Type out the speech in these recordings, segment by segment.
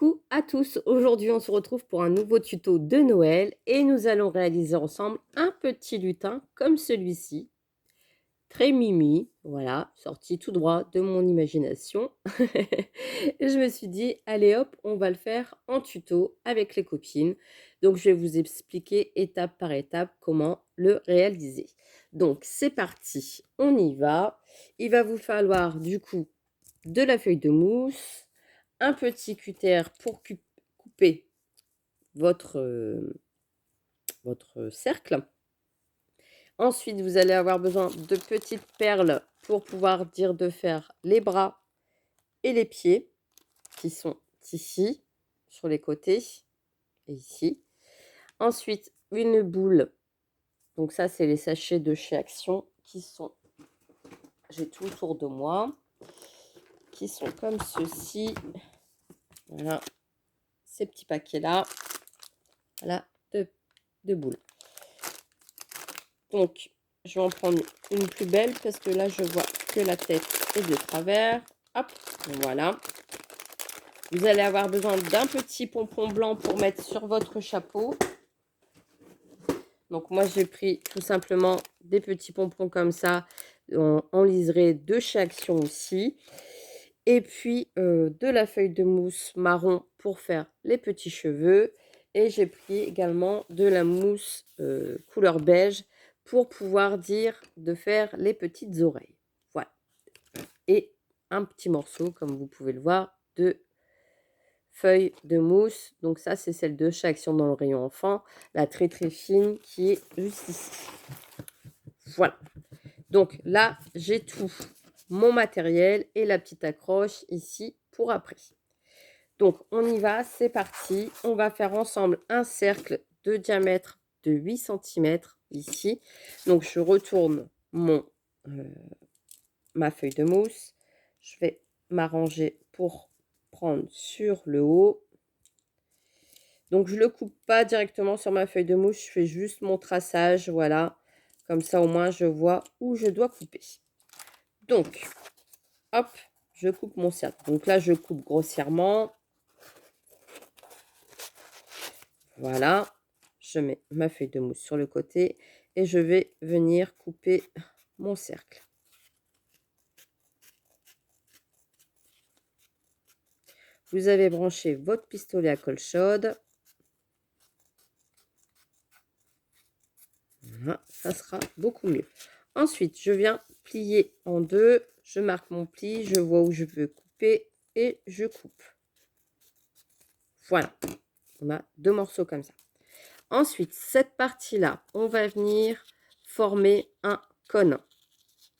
Coucou à tous, aujourd'hui on se retrouve pour un nouveau tuto de Noël et nous allons réaliser ensemble un petit lutin comme celui-ci, très mimi, voilà, sorti tout droit de mon imagination. Et je me suis dit, allez hop, on va le faire en tuto avec les copines. Donc je vais vous expliquer étape par étape comment le réaliser. Donc c'est parti, on y va. Il va vous falloir du coup de la feuille de mousse, un petit cutter pour couper votre cercle. Ensuite, vous allez avoir besoin de petites perles pour pouvoir dire de faire les bras et les pieds qui sont ici, sur les côtés et ici. Ensuite, une boule. Donc ça, c'est les sachets de chez Action qui sont, j'ai tout autour de moi, qui sont comme ceci. Voilà, ces petits paquets-là. Voilà, de boules. Donc, je vais en prendre une plus belle parce que là, je vois que la tête est de travers. Hop, voilà. Vous allez avoir besoin d'un petit pompon blanc pour mettre sur votre chapeau. Donc, moi, j'ai pris tout simplement des petits pompons comme ça, en liseré de chez Action aussi. Et puis, de la feuille de mousse marron pour faire les petits cheveux. Et j'ai pris également de la mousse couleur beige pour pouvoir dire de faire les petites oreilles. Voilà. Et un petit morceau, comme vous pouvez le voir, de feuille de mousse. Donc ça, c'est celle de chez Action dans le rayon enfant. La très très fine qui est juste ici. Voilà. Donc là, j'ai tout. Mon matériel et la petite accroche ici pour après. Donc, on y va, c'est parti. On va faire ensemble un cercle de diamètre de 8 cm ici. Donc, je retourne ma feuille de mousse. Je vais m'arranger pour prendre sur le haut. Donc, je ne le coupe pas directement sur ma feuille de mousse. Je fais juste mon traçage, voilà. Comme ça, au moins, je vois où je dois couper. Donc, hop, je coupe mon cercle. Donc là, je coupe grossièrement. Voilà, je mets ma feuille de mousse sur le côté et je vais venir couper mon cercle. Vous avez branché votre pistolet à colle chaude. Voilà, ça sera beaucoup mieux. Ensuite, je viens plier en deux. Je marque mon pli, je vois où je veux couper et je coupe. Voilà, on a deux morceaux comme ça. Ensuite, cette partie-là, on va venir former un cône.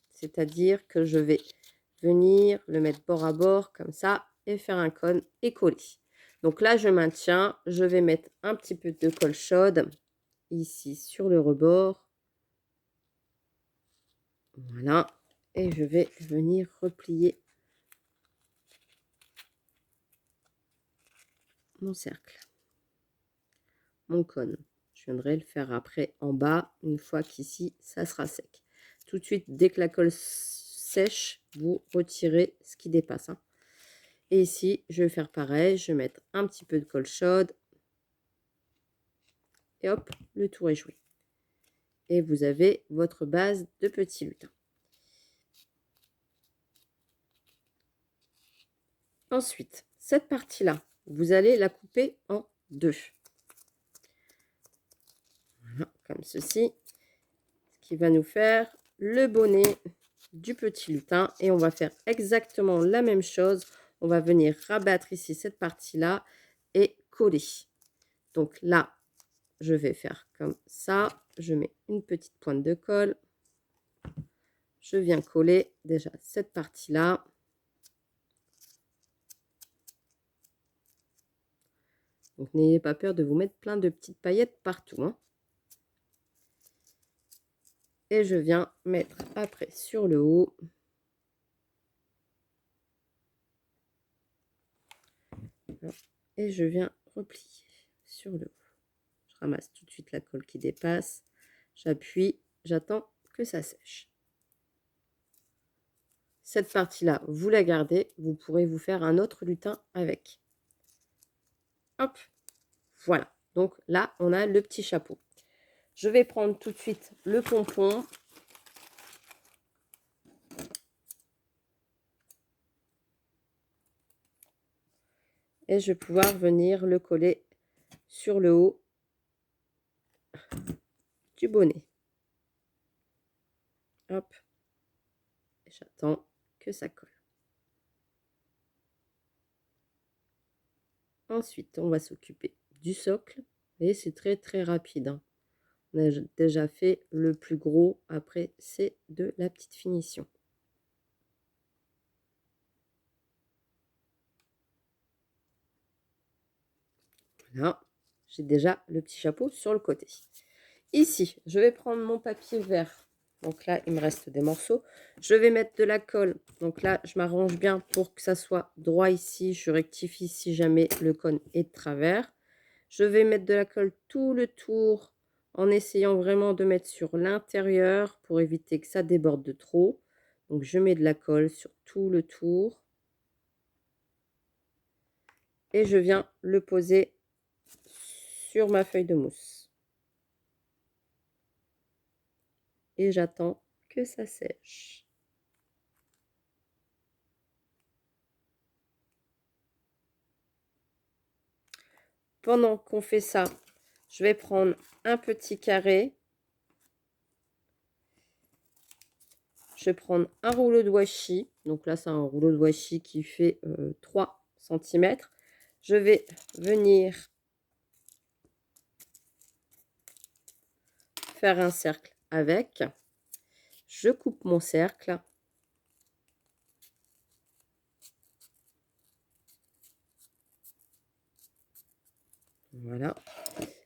C'est-à-dire que je vais venir le mettre bord à bord comme ça et faire un cône et coller. Donc là, je maintiens. Je vais mettre un petit peu de colle chaude ici sur le rebord. Voilà. Et je vais venir replier mon cercle, mon cône. Je viendrai le faire après en bas, une fois qu'ici, ça sera sec. Tout de suite, dès que la colle sèche, vous retirez ce qui dépasse. Et ici, je vais faire pareil. Je vais mettre un petit peu de colle chaude. Et hop, le tour est joué. Et vous avez votre base de petit lutin. Ensuite, cette partie-là, vous allez la couper en deux. Voilà, comme ceci. Ce qui va nous faire le bonnet du petit lutin. Et on va faire exactement la même chose. On va venir rabattre ici cette partie-là et coller. Donc là, je vais faire comme ça. Je mets une petite pointe de colle. Je viens coller déjà cette partie-là. Donc, n'ayez pas peur de vous mettre plein de petites paillettes partout. Et je viens mettre après sur le haut. Et je viens replier sur le haut. Je ramasse tout de suite la colle qui dépasse. J'appuie, j'attends que ça sèche. Cette partie-là, vous la gardez. Vous pourrez vous faire un autre lutin avec. Hop, voilà. Donc là, on a le petit chapeau. Je vais prendre tout de suite le pompon. Et je vais pouvoir venir le coller sur le haut du bonnet. Hop. J'attends que ça colle. Ensuite, on va s'occuper du socle. Et c'est très très rapide, hein. On a déjà fait le plus gros. Après, c'est de la petite finition. Voilà. J'ai déjà le petit chapeau sur le côté. Ici, je vais prendre mon papier vert. Donc là, il me reste des morceaux. Je vais mettre de la colle. Donc là, je m'arrange bien pour que ça soit droit ici. Je rectifie si jamais le cône est de travers. Je vais mettre de la colle tout le tour en essayant vraiment de mettre sur l'intérieur pour éviter que ça déborde de trop. Donc je mets de la colle sur tout le tour. Et je viens le poser sur ma feuille de mousse. Et j'attends que ça sèche. Pendant qu'on fait ça, je vais prendre un petit carré. Je vais prendre un rouleau de washi. Donc là, c'est un rouleau de washi qui fait 3 cm. Je vais venir faire un cercle avec. Je coupe mon cercle. Voilà.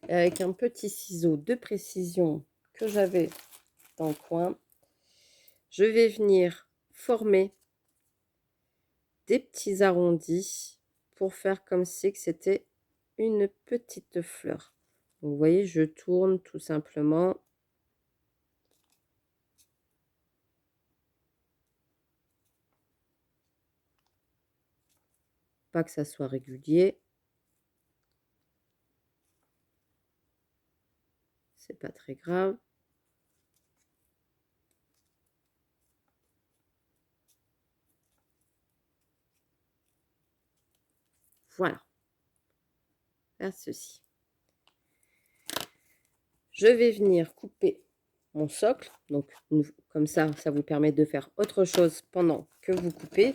Et avec un petit ciseau de précision que j'avais dans le coin, je vais venir former des petits arrondis pour faire comme si c'était une petite fleur. Donc, vous voyez, je tourne tout simplement. Pas que ça soit régulier. C'est pas très grave. Voilà. Faire ceci. Je vais venir couper mon socle. Donc, comme ça, ça vous permet de faire autre chose pendant que vous coupez.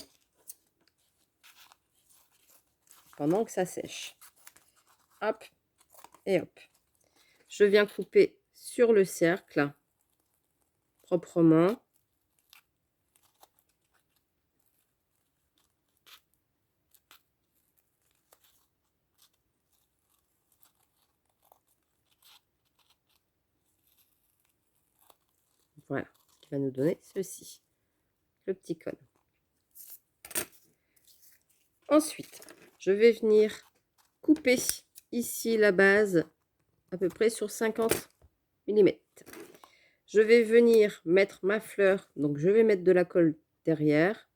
Pendant que ça sèche. Hop. Et hop. Je viens couper sur le cercle. Proprement. Voilà, ce qui va nous donner ceci, le petit cône. Ensuite, je vais venir couper ici la base à peu près sur 50 mm. Je vais venir mettre ma fleur, donc je vais mettre de la colle derrière.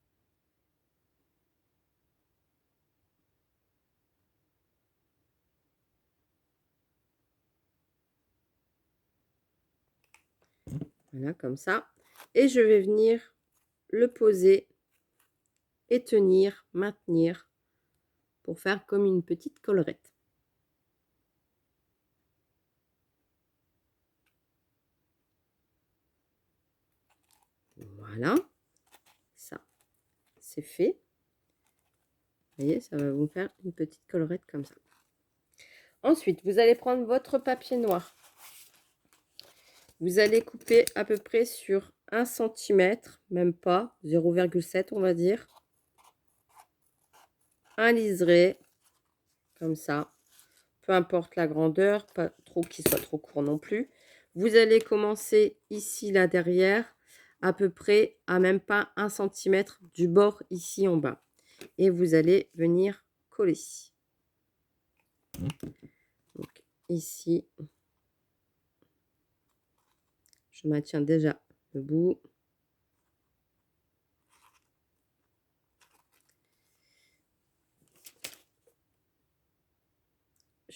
Voilà, comme ça. Et je vais venir le poser et tenir, maintenir, pour faire comme une petite collerette. Voilà, ça, c'est fait. Vous voyez, ça va vous faire une petite collerette comme ça. Ensuite, vous allez prendre votre papier noir. Vous allez couper à peu près sur 1 cm, même pas, 0,7 on va dire. Un liseré, comme ça. Peu importe la grandeur, pas trop qu'il soit trop court non plus. Vous allez commencer ici, là derrière, à peu près à même pas 1 cm du bord ici en bas. Et vous allez venir coller. Donc ici, je maintiens déjà le bout.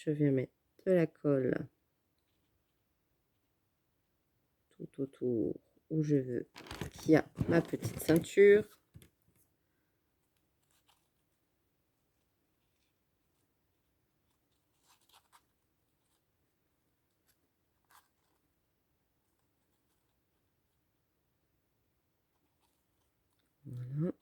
je viens mettre de la colle tout autour où je veux qu'il y a ma petite ceinture. Voilà.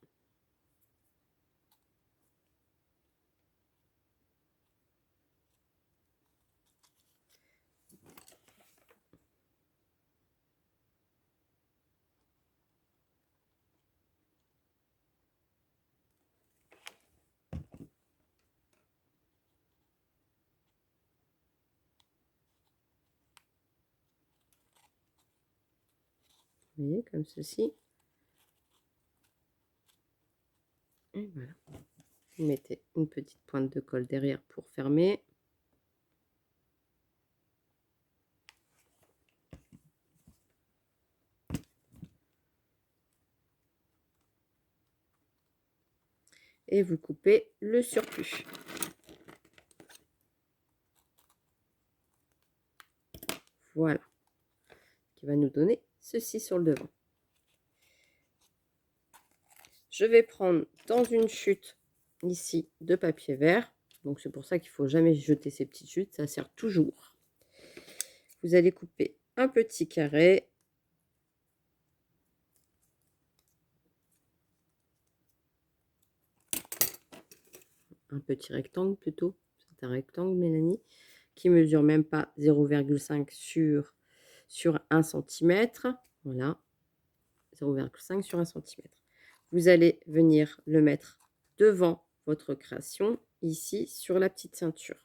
Vous voyez, comme ceci. Et voilà. Vous mettez une petite pointe de colle derrière pour fermer. Et vous coupez le surplus. Voilà. Qui va nous donner ceci sur le devant. Je vais prendre dans une chute ici de papier vert. Donc c'est pour ça qu'il ne faut jamais jeter ces petites chutes, ça sert toujours. Vous allez couper un petit carré. Un petit rectangle plutôt. C'est un rectangle, Mélanie, qui mesure même pas 0,5 sur 1 cm. Voilà. 0,5 sur 1 cm. Vous allez venir le mettre devant votre création, ici, sur la petite ceinture.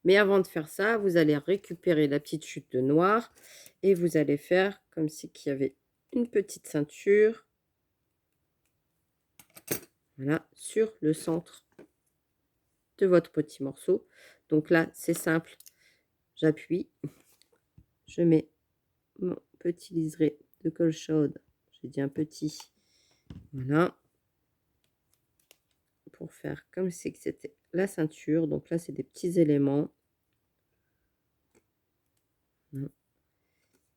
Mais avant de faire ça, vous allez récupérer la petite chute de noir et vous allez faire comme si il y avait une petite ceinture. Voilà, sur le centre de votre petit morceau. Donc là, c'est simple. J'appuie. Je mets mon petit liseré de colle chaude. J'ai dit un petit. Voilà. Pour faire comme si c'était la ceinture. Donc là, c'est des petits éléments.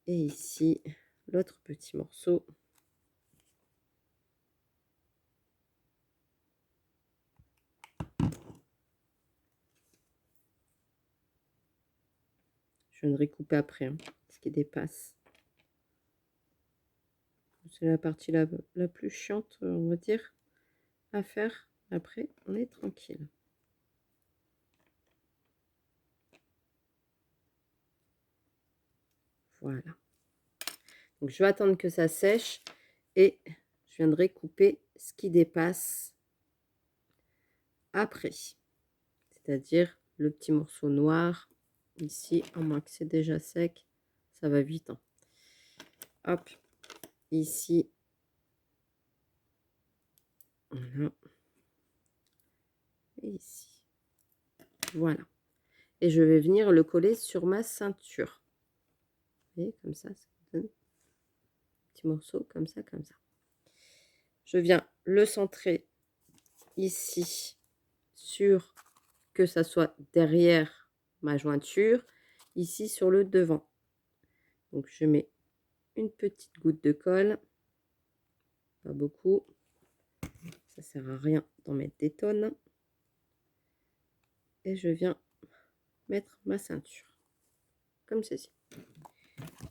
Et ici, l'autre petit morceau. Je viens de recouper après, hein, ce qui dépasse. C'est la partie la plus chiante, on va dire, à faire. Après, on est tranquille. Voilà. Donc, je vais attendre que ça sèche et je viendrai couper ce qui dépasse après. C'est-à-dire le petit morceau noir ici, à moins que c'est déjà sec. Ça va vite. Hein. Hop, ici. Voilà. Et ici. Voilà. Et je vais venir le coller sur ma ceinture. Vous voyez, comme ça donne un petit morceau, comme ça, comme ça. Je viens le centrer ici sur, que ça soit derrière ma jointure, ici sur le devant. Donc je mets une petite goutte de colle, pas beaucoup, ça sert à rien d'en mettre des tonnes. Et je viens mettre ma ceinture, comme ceci.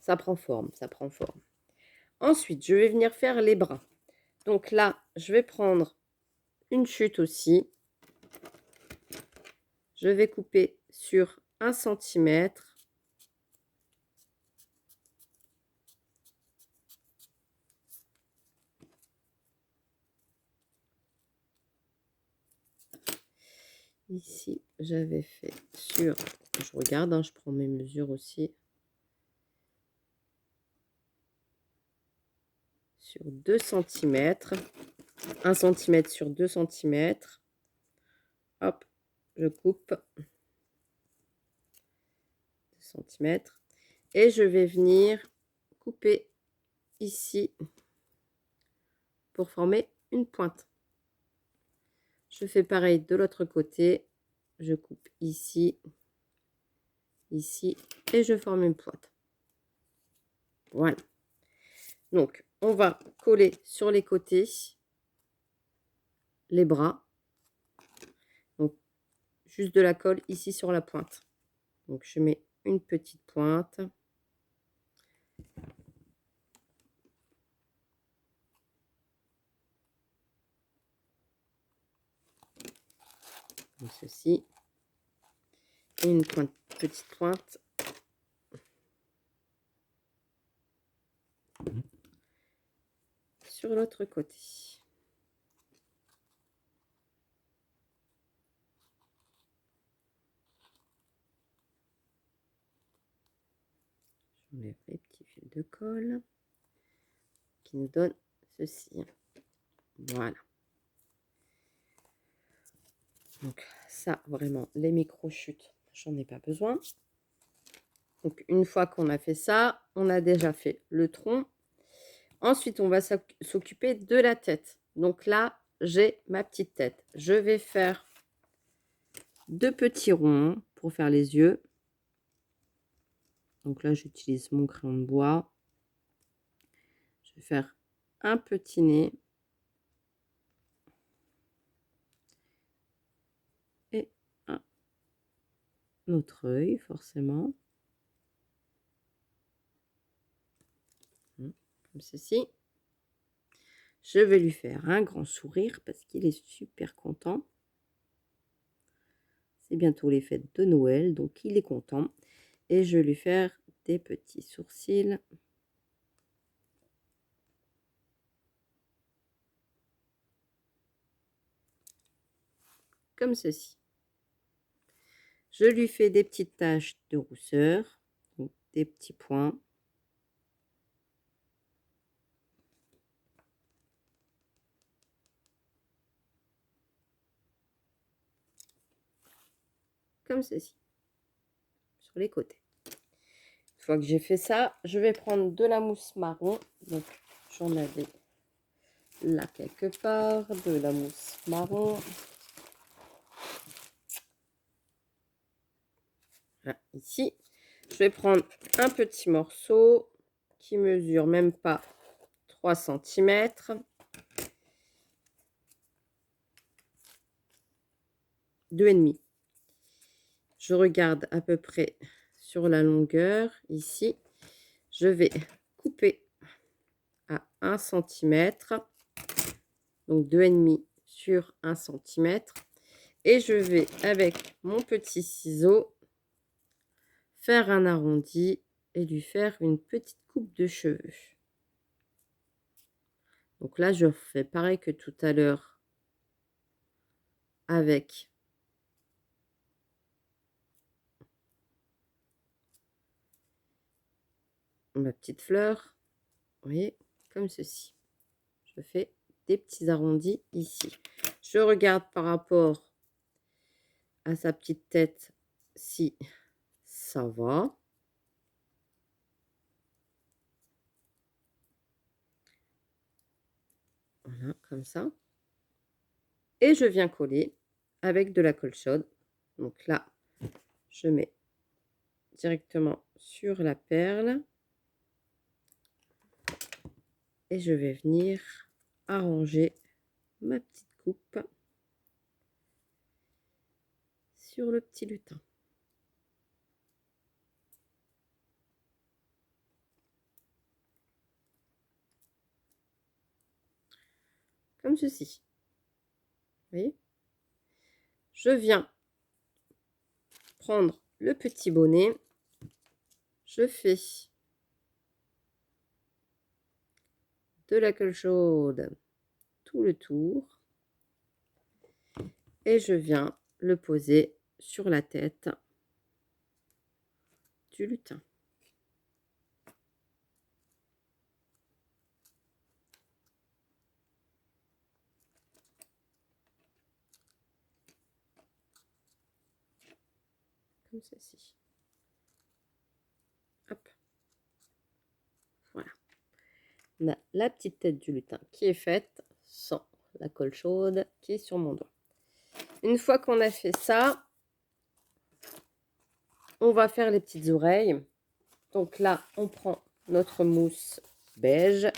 Ça prend forme, ça prend forme. Ensuite, je vais venir faire les bras. Donc là, je vais prendre une chute aussi. Je vais couper sur 1 cm. Ici, j'avais fait sur, je regarde, hein, je prends mes mesures aussi, sur 2 cm, 1 cm sur 2 cm. Hop, je coupe 2 cm et je vais venir couper ici pour former une pointe. Je fais pareil de l'autre côté, je coupe ici ici et je forme une pointe. Voilà. Donc, on va coller sur les côtés les bras. Donc, juste de la colle ici sur la pointe. Donc, je mets une petite pointe. Comme ceci. Et une petite pointe. Sur l'autre côté. J'enlève les petits fils de colle qui nous donnent ceci. Voilà. Donc ça, vraiment, les micro-chutes, j'en ai pas besoin. Donc une fois qu'on a fait ça, on a déjà fait le tronc. Ensuite, on va s'occuper de la tête. Donc là, j'ai ma petite tête. Je vais faire 2 petits ronds pour faire les yeux. Donc là, j'utilise mon crayon de bois. Je vais faire un petit nez. Et un autre œil, forcément. Comme ceci. Je vais lui faire un grand sourire parce qu'il est super content. C'est bientôt les fêtes de Noël, donc il est content. Et je vais lui faire des petits sourcils. Comme ceci. Je lui fais des petites taches de rousseur, donc des petits points. Comme ceci. Sur les côtés. Une fois que j'ai fait ça, je vais prendre de la mousse marron. Donc j'en avais là quelque part, de la mousse marron. Là, ici. Je vais prendre un petit morceau qui mesure même pas 3 cm. Deux et demi. Je regarde à peu près sur la longueur ici. Je vais couper à 1 cm. Donc 2,5 sur 1 cm. Et je vais avec mon petit ciseau faire un arrondi et lui faire une petite coupe de cheveux. Donc là, je fais pareil que tout à l'heure avec ma petite fleur. Vous voyez, comme ceci. Je fais des petits arrondis ici. Je regarde par rapport à sa petite tête si ça va. Voilà, comme ça. Et je viens coller avec de la colle chaude. Donc là, je mets directement sur la perle. Et je vais venir arranger ma petite coupe sur le petit lutin. Comme ceci. Vous voyez? Je viens prendre le petit bonnet. Je fais de la colle chaude tout le tour. Et je viens le poser sur la tête du lutin. Comme ceci. Hop. Voilà. On a la petite tête du lutin qui est faite sans la colle chaude qui est sur mon doigt. Une fois qu'on a fait ça, on va faire les petites oreilles. Donc là, on prend notre mousse beige.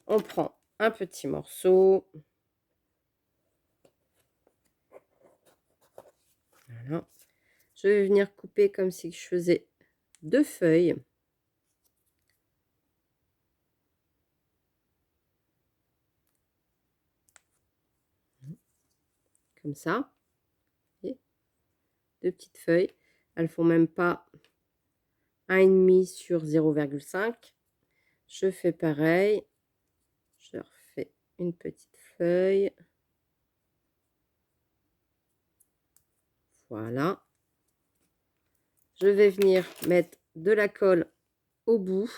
On prend un petit morceau. Voilà. Je vais venir couper comme si je faisais 2 feuilles. Comme ça. Et 2 petites feuilles. Elles font même pas 1,5 sur 0,5. Je fais pareil. Je refais une petite feuille. Voilà. Je vais venir mettre de la colle au bout.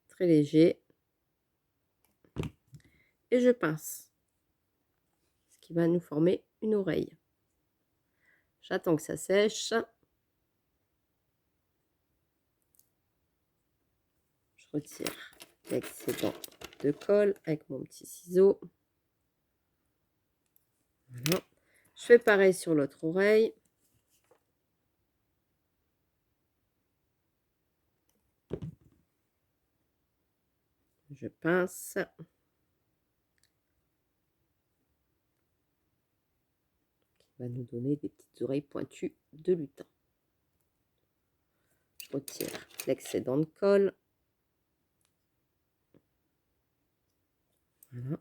Très léger. Et je pince. Ce qui va nous former une oreille. J'attends que ça sèche. Je retire l'excédent de colle avec mon petit ciseau. Voilà. Je fais pareil sur l'autre oreille. Je pince. Qui va nous donner des petites oreilles pointues de lutin. Je retire l'excédent de colle. Voilà.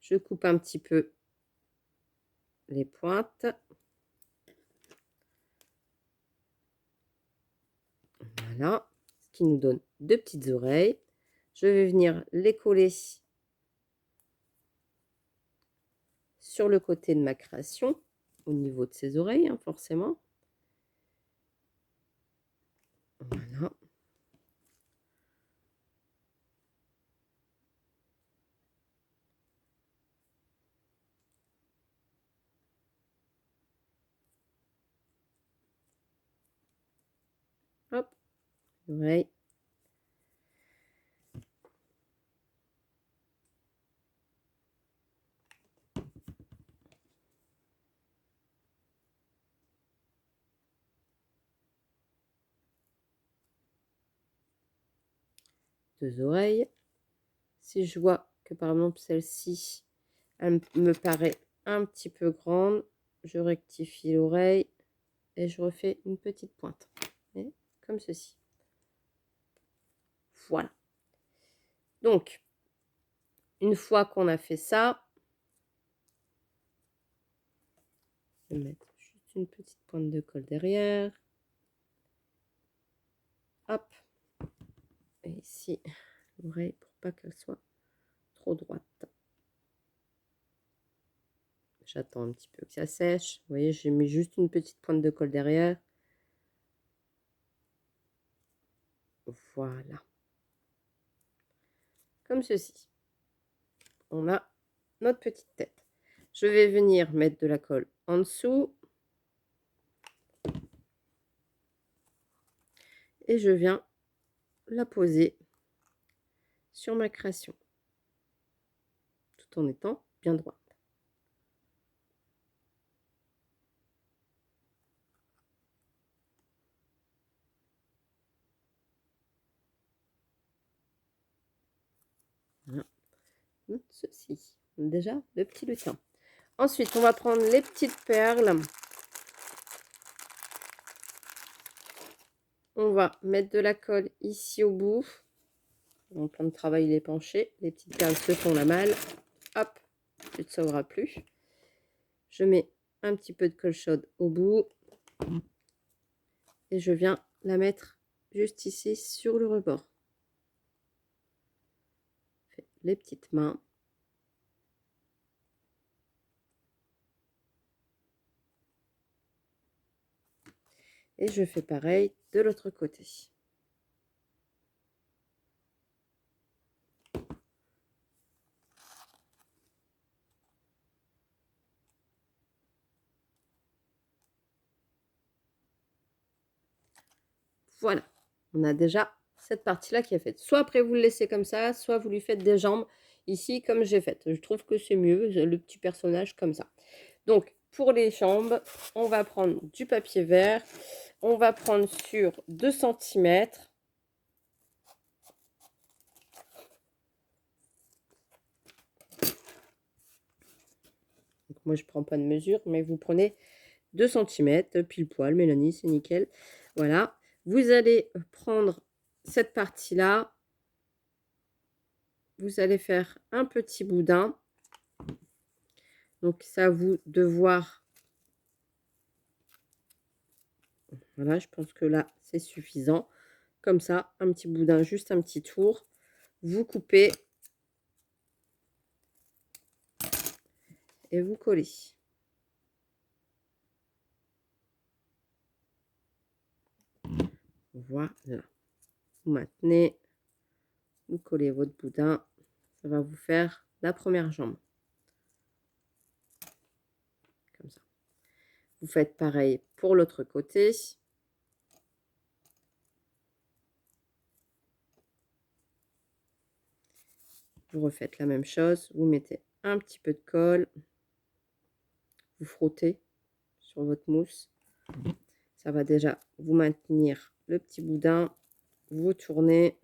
Je coupe un petit peu les pointes. Voilà. Ce qui nous donne 2 petites oreilles. Je vais venir les coller sur le côté de ma création, au niveau de ses oreilles, hein, forcément. Voilà. Hop, oreille. Deux oreilles. Si je vois que par exemple celle-ci, elle me paraît un petit peu grande, je rectifie l'oreille et je refais une petite pointe. Et comme ceci. Voilà. Donc, une fois qu'on a fait ça, je vais mettre juste une petite pointe de colle derrière. Hop. Et ici, l'oreille pour pas qu'elle soit trop droite. J'attends un petit peu que ça sèche. Vous voyez, j'ai mis juste une petite pointe de colle derrière. Voilà. Comme ceci. On a notre petite tête. Je vais venir mettre de la colle en dessous. Et je viens la poser sur ma création. Tout en étant bien droite. Voilà. Ceci. Déjà, le petit lutin. Ensuite, on va prendre les petites perles. On va mettre de la colle ici au bout. En train de travailler les penchés. Les petites perles se font la malle. Hop, tu ne te sauveras plus. Je mets un petit peu de colle chaude au bout. Et je viens la mettre juste ici sur le rebord. Les petites mains. Et je fais pareil de l'autre côté. Voilà, on a déjà cette partie-là qui est faite. Soit après vous le laissez comme ça, soit vous lui faites des jambes ici comme j'ai fait. Je trouve que c'est mieux, le petit personnage comme ça. Donc, pour les jambes, on va prendre du papier vert. On va prendre sur 2 centimètres. Donc moi, je ne prends pas de mesure, mais vous prenez 2 centimètres, pile poil, Mélanie, c'est nickel. Voilà. Vous allez prendre cette partie-là. Vous allez faire un petit boudin. Donc, c'est à vous de voir. Voilà, je pense que là, c'est suffisant. Comme ça, un petit boudin, juste un petit tour. Vous coupez et vous collez. Voilà. Vous maintenez, vous collez votre boudin. Ça va vous faire la première jambe. Comme ça. Vous faites pareil pour l'autre côté. Vous refaites la même chose. Vous mettez un petit peu de colle. Vous frottez sur votre mousse. Ça va déjà vous maintenir le petit boudin. Vous tournez.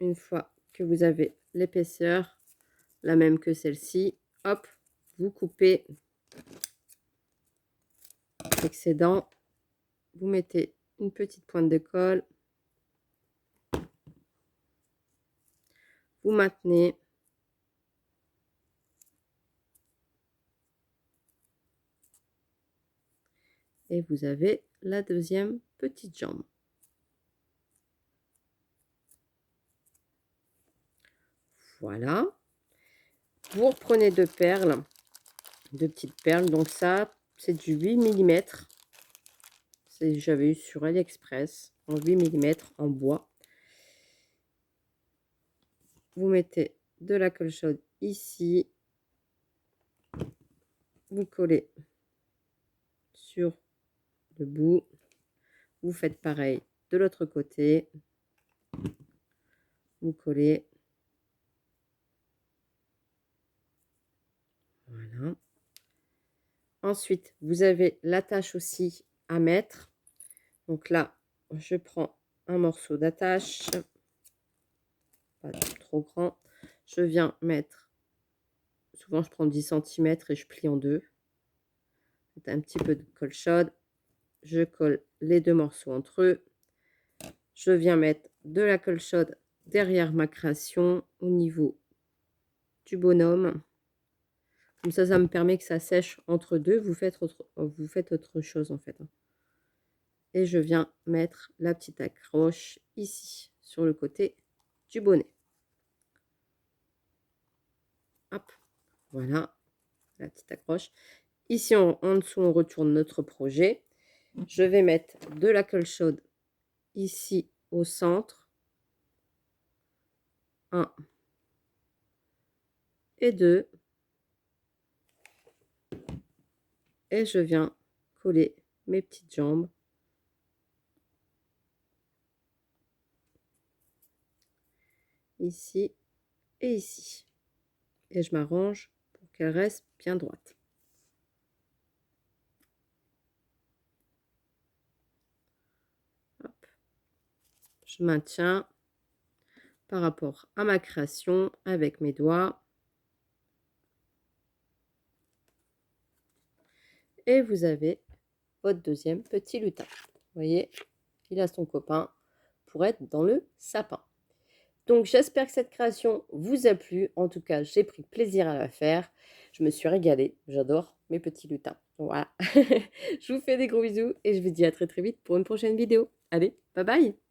Une fois que vous avez l'épaisseur, la même que celle-ci, hop, vous coupez l'excédent. Vous mettez une petite pointe de colle. Vous maintenez. Et vous avez la deuxième petite jambe. Voilà. Vous reprenez deux perles, deux petites perles. Donc ça, c'est du 8 mm. J'avais eu sur AliExpress en 8 mm en bois. Vous mettez de la colle chaude ici. Vous collez sur le bout. Vous faites pareil de l'autre côté. Vous collez. Voilà. Ensuite, vous avez l'attache aussi à mettre. Donc là, je prends un morceau d'attache. Pas trop grand. Je viens mettre, souvent je prends 10 cm et je plie en deux. Un petit peu de colle chaude. Je colle les deux morceaux entre eux. Je viens mettre de la colle chaude derrière ma création au niveau du bonhomme. Comme ça me permet que ça sèche entre deux. Vous faites autre chose en fait. Et je viens mettre la petite accroche ici, sur le côté du bonnet. Hop, voilà, la petite accroche. Ici, en dessous, on retourne notre projet. Je vais mettre de la colle chaude ici au centre. 1 et 2. Et je viens coller mes petites jambes. Ici et ici. Et je m'arrange pour qu'elle reste bien droite. Hop. Je maintiens par rapport à ma création avec mes doigts. Et vous avez votre deuxième petit lutin. Vous voyez, il a son copain pour être dans le sapin. Donc, j'espère que cette création vous a plu. En tout cas, j'ai pris plaisir à la faire. Je me suis régalée. J'adore mes petits lutins. Voilà. Je vous fais des gros bisous et je vous dis à très très vite pour une prochaine vidéo. Allez, bye bye!